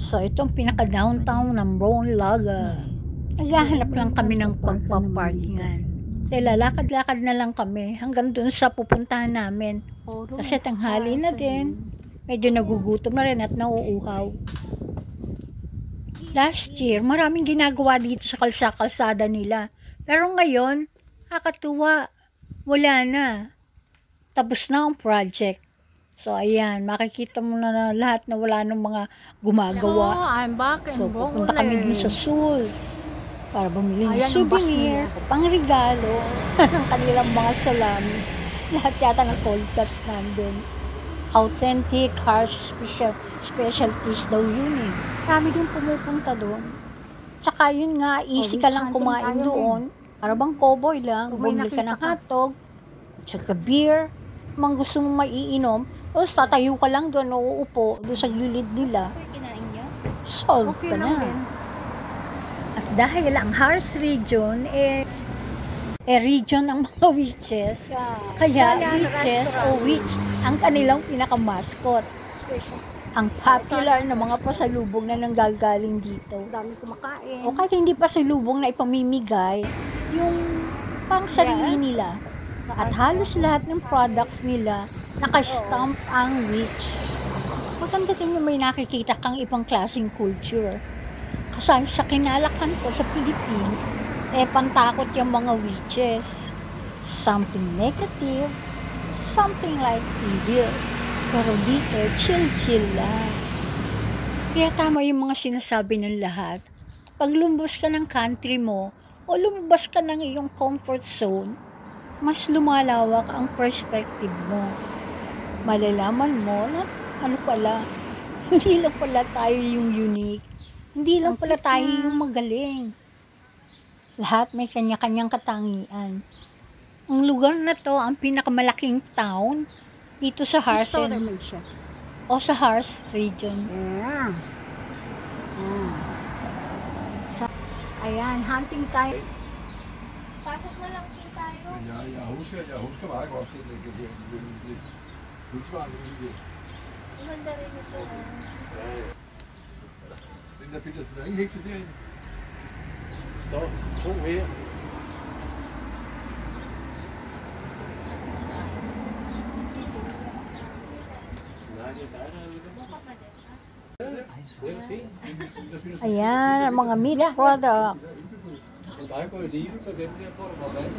So, itong pinaka-downtown ng Bronlaga. Naghahanap lang kami ng pagpaparkingan. Lalakad-lakad na lang kami hanggang dun sa pupuntahan namin. Kasi tanghali na din. Medyo nagugutom na rin at nauuhaw. Last year, maraming ginagawa dito sa kalsada nila. Pero ngayon, nakakatuwa. Wala na. Tapos na ang project. So, ayan, makikita mo na lahat na wala ng mga gumagawa. So, I'm back in Pupunta kami din sa Souls para bumili ng souvenir, pangregalo ng kanilang mga salami. Lahat yata ng cold cuts nandun. Authentic harsh specialties daw yun eh. Marami din pumupunta doon. Tsaka yun nga, easy ka lang kumain doon. Para bang cowboy lang, bumili ka ng hotdog, tsaka beer, mang gusto mong maiinom, o tatayo ka lang doon, uuupo doon sa gilid nila. Solve ka na. At dahil ang Harz region region ng mga witches, kaya witches o witch ang kanilang pinaka-mascot. Ang popular na mga pasalubong na nanggagaling dito. Dami kumakain. O kahit hindi pasalubong na ipamimigay, yung pang sarili nila. At halos lahat ng products nila, naka-stamp ang witch. Maganda din yung may nakikita kang ibang klaseng culture. Kasi sa kinalakan ko sa Pilipinas, pantakot yung mga witches. Something negative, something like evil. Pero dito, chill-chill lang. Kaya tama yung mga sinasabi ng lahat. Pag lumabas ka ng country mo, o lumabas ka ng iyong comfort zone, mas lumalawak ang perspective mo. Malalaman mo na ano pala, hindi lang pala tayo yung unique. Hindi lang pala tayo yung magaling. Lahat may kanya-kanyang katangian. Ang lugar na to, ang pinakamalaking town dito sa Harz o sa Harz region. Yeah. Ayan, hunting tayo. Pasok na lang po tayo. Jeg husker meget godt det husvagnen. Maganda rin ito. Den der Petersen, der er ingen hekse derinde. Står 2 her. Nej, det er dig, der er ude. Det er fint. Ayan, ang mga meat product. Så dig går i live, så dem der får du på plads.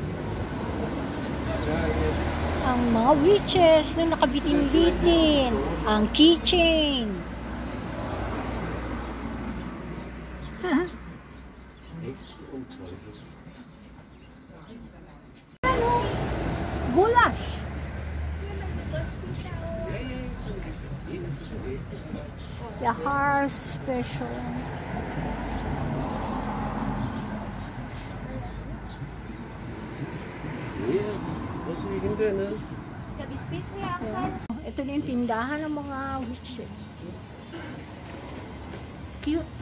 Så er Ang mga witches na nakabitin-bitin. Ang keychain. Gulash. The Harz special. Hvad skal vi hente dernede? Skal vi spise her, Uncle? Ito na yung tindahan ng mga witches. Cute.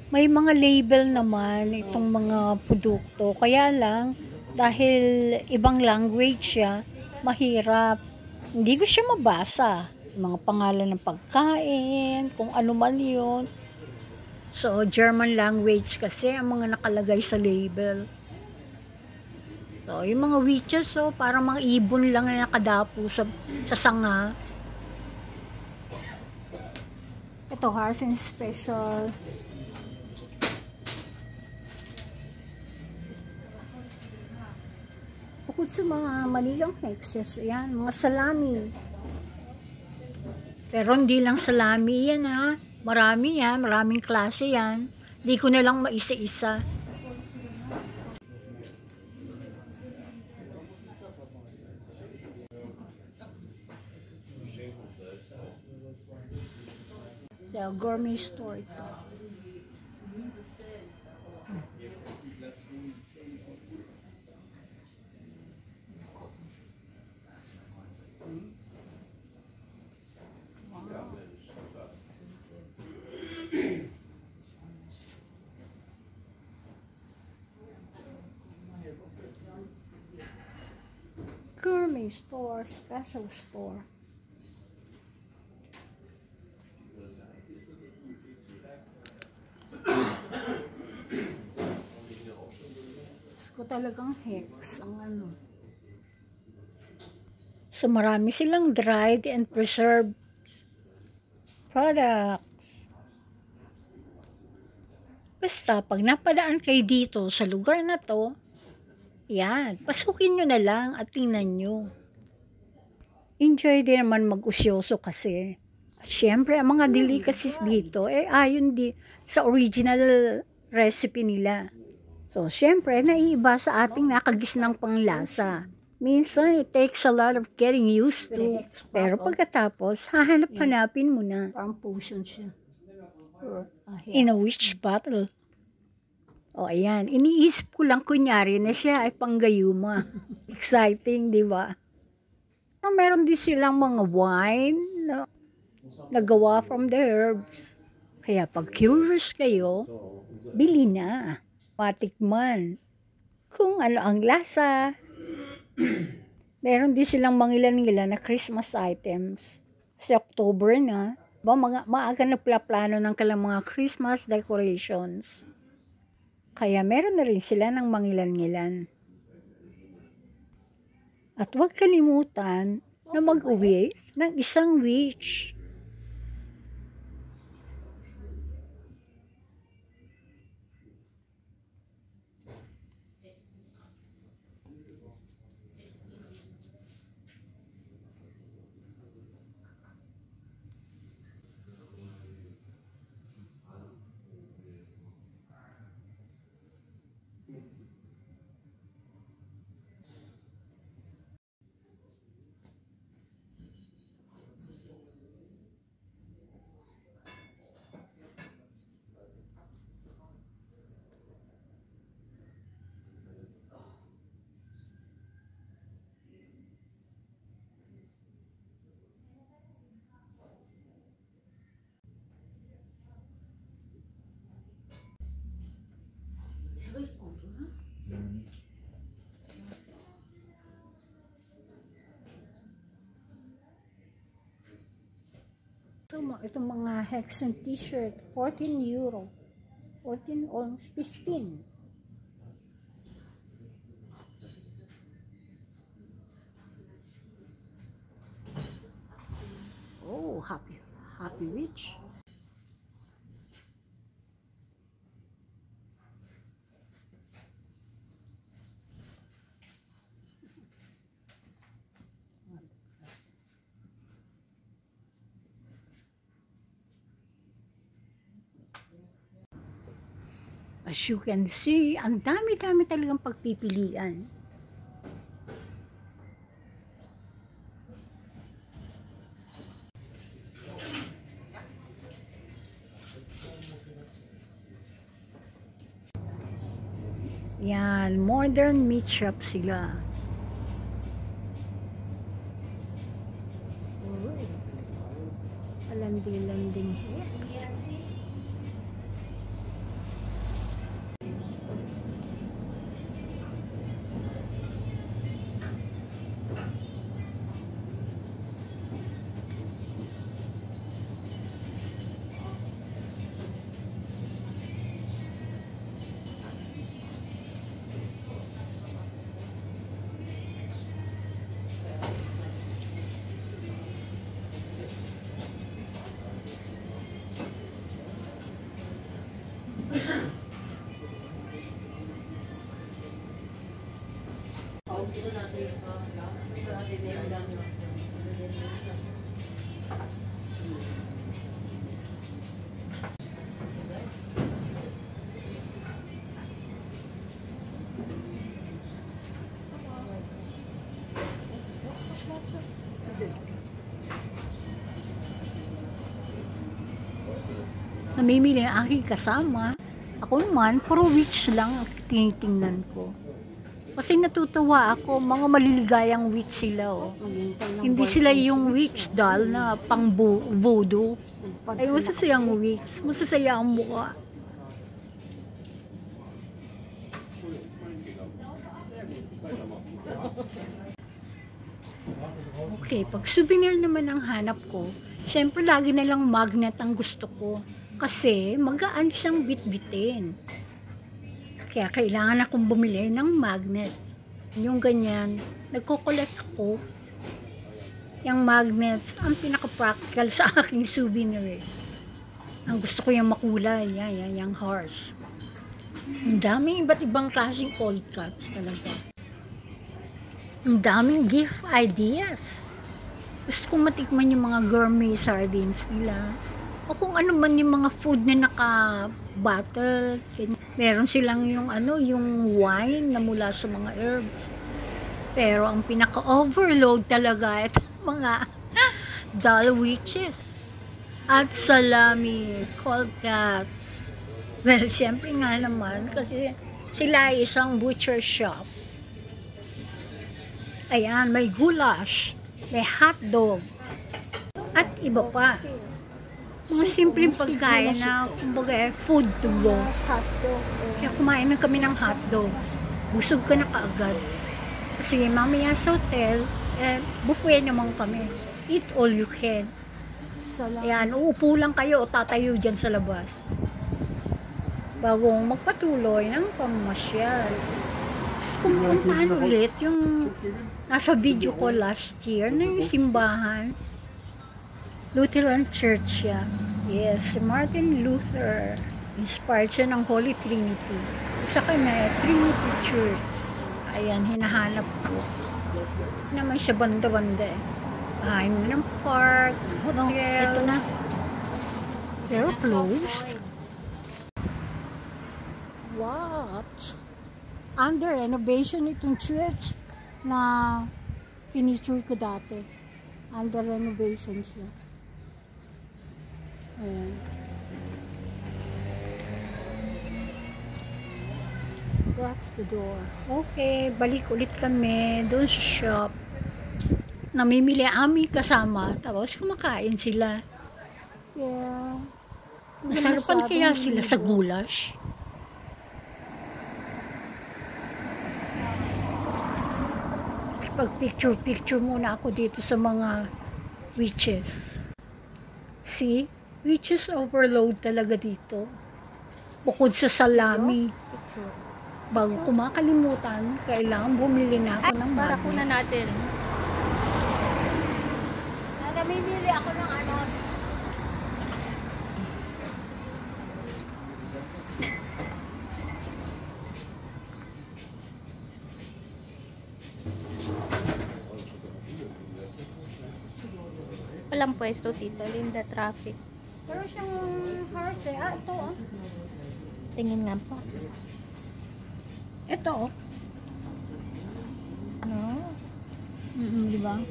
May mga label naman itong mga produkto. Kaya lang, dahil ibang language siya, mahirap. Hindi ko siya mabasa. Mga pangalan ng pagkain, kung ano man yun. So, German language kasi ang mga nakalagay sa label. So, yung mga witches, so, parang mga ibon lang na nakadapo sa sanga. Ito, Harz special. Bukod sa mga manigang hexes, ayan, mga salami. Pero hindi lang salami yan ha. Marami yan, maraming klase yan. Hindi ko na lang maisa-isa. Sa gourmet store ito. Gourmet store, special store. ko talagang hex ang ano. So marami silang dried and preserved products. Basta pag napadaan kayo dito sa lugar na to, yan, pasukin nyo na lang at tingnan nyo. Enjoy din naman mag-usyoso kasi. At syempre, ang mga delicacies dito, ayon sa original recipe nila. So, syempre, naiiba sa ating nakagisnang panglasa. Minsan, it takes a lot of getting used to. Pero pagkatapos, hahanap-hanapin mo na. Parang potion siya. In a witch battle. O, ayan. Iniisip ko lang kunyari na siya ay panggayuma. Exciting, di ba? Meron din silang mga wine na nagawa from the herbs. Kaya pag curious kayo, bili na. Matikman kung ano ang lasa. Meron din silang mangilan-ngilan na Christmas items. Kasi October na. Maaga na plano ng kailang mga Christmas decorations. Kaya meron na rin sila ng mangilan-ngilan. At huwag kalimutan na mag-uwi ng isang witch. So, itong mga Hexen t-shirt, 14 euro. 14 almost 15. Oh, happy witch. As you can see, ang dami-dami talagang pagpipilian. Yan, modern meat shop sila. Landing hits. Namimili ang aking kasama. Ako naman, puro witch lang ang tinitingnan ko. Kasi natutuwa ako, mga maliligayang witch sila. Oh. Hindi sila yung witch doll na pang voodoo. Ay, masasayang witch. Masasaya ang mukha. Okay, pag souvenir naman ang hanap ko, syempre lagi na lang magnet ang gusto ko. Kasi magaan siyang bitbitin. Kaya kailangan akong bumili ng magnet. Yung ganyan, nagko-collect ako. Yung magnets, ang pinaka-practical sa aking souvenir. Ang gusto ko yung makulay, yung horse. Ang daming iba't ibang klaseng cold cuts talaga. Ang daming gift ideas. Gusto kong matikman yung mga gourmet sardines nila. O kung ano man yung mga food na naka-bottle. Meron silang yung wine na mula sa mga herbs. Pero ang pinaka-overload talaga ito mga Dulwiches at salami, cold cuts. Well, siyempre nga naman kasi sila ay isang butcher shop. Ayan, may goulash, may hotdog, at iba pa. Mga simpleng pagkain na, kumbaga, food to go. Kaya kumain na kami ng hotdog. Busog ka na kaagad. Kasi mamaya sa hotel, buffet naman kami. Eat all you can. Ayan, uupo lang kayo o tatayo dyan sa labas. Bago magpatuloy ng pamamasyal. Gusto kong puntahan ulit yung nasa video ko last year na yung simbahan. Lutheran Church siya. Yes, si Martin Luther. Inspired siya ng Holy Trinity. Sa kanya, Trinity Church. Ayan, hinahanap ko. Naman siya banda-banda eh. Kain mo ng park, hotels. Ito na. Pero closed. What? Under renovation itong church na finisure ko dati. Under renovation siya. Ayan. That's the door. Okay, balik ulit kami doon sa shop. Namimili aming kasama, tapos kumakain sila. Yeah. Nasarapan kaya sila sa goulash? Pag-picture muna ako dito sa mga witches. See? Witches overload talaga dito. Bukod sa salami. Bago ko makalimutan, kailangan bumili na ako ng Para magnet. kuna natin. Namimili ako ng ano. Walang pwesto, Tito Linda, traffic. Pero siyang horse eh. Ito oh. Tingin nga po. Ito oh. No? Di ba?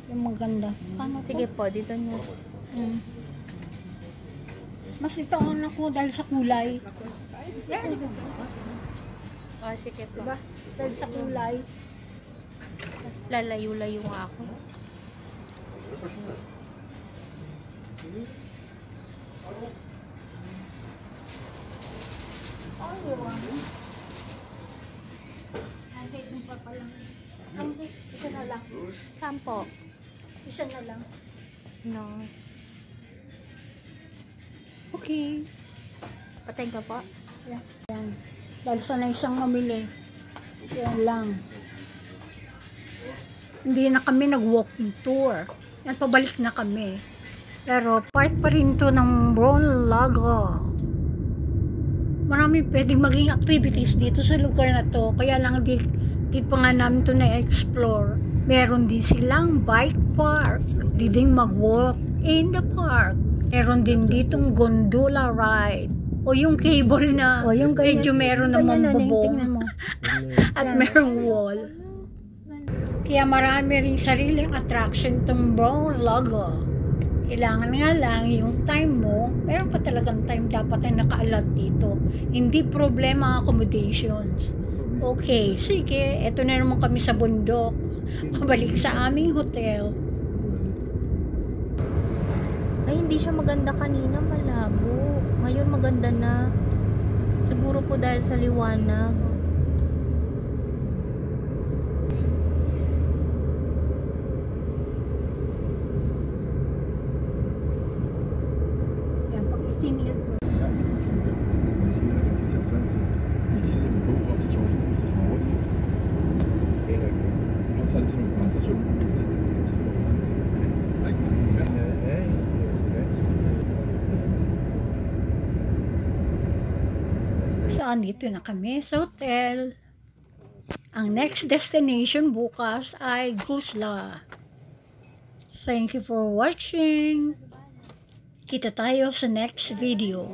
Yung maganda. Kano Sige po, dito niyo. Mas ito ang naku dahil sa kulay. Yan. Oh, sige po. Diba? Dahil sa kulay. Lalayo-layo nga ako. Isa na lang. Saan po? Isa na lang. No. Okay. Patayin ka po. Yan. Dahil sa na isang mamili. Yan lang. Hindi na kami nag-walking tour. Yan, pabalik na kami. Pero part pa rin to ng Brown Lago. Marami pwedeng maging activities dito sa lugar na to. Kaya lang di pa nga namin to na-explore. Meron din silang bike park. Di din mag-walk in the park. Meron din ditong gondola ride. O yung cable na yung medyo meron namang bubong. At merong wall. Kaya marami rin sariling attraction itong Brown Lago. Kailangan nga lang yung time mo, meron pa talagang time dapat ay nakaalat dito. Hindi problema ang accommodations. Okay, sige, eto na naman kami sa bundok. Pabalik sa aming hotel. Ay, hindi siya maganda kanina, malabo. Ngayon maganda na. Siguro po dahil sa liwanag. Yan, pag itinilid mo. So, andito na kami sa hotel. Ang next destination bukas ay Gusla. Thank you for watching. Kita tayo sa next video.